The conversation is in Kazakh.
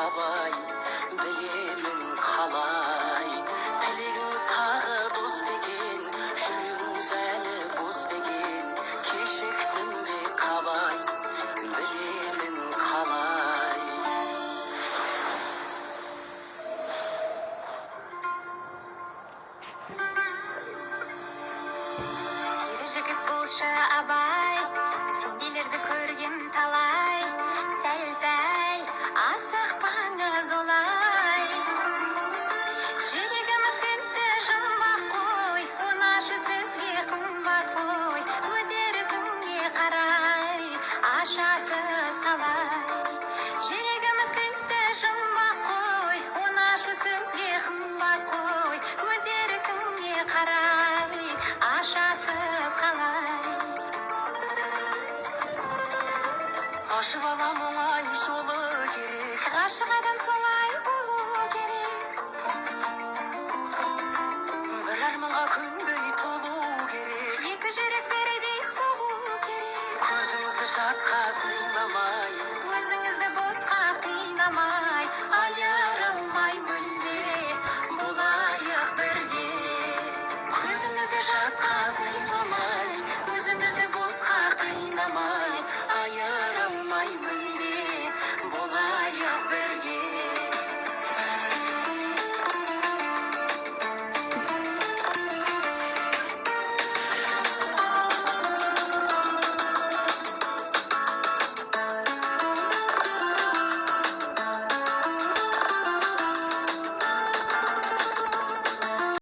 қабай, білемін қалай. Тілегіңіз тағы дос деген, жүрегіңіз әлі бос деген. Кешіктім бе қабай, білемін қалай. Сері жігіт болшы абай, сендейлерді көргем талай. Сәл-сәл асықпаңыз олай. Жүрегіміз кілтті жұмбақ қой, онашы сізге қымбат қой. Өз еркіңе қарай, ашасыз қалай. Жүрегіміз кілтті жұмбақ қой, онашы сізге қымбат қой. Өз еркіңе қарай, ашасыз қалай. Ашық алам оңай жолы керек, Ғашық адам солай болу керек. бір арманға күндей толу керек. Екі жүрек бірдей соғу керек. Көзіңізді жатқа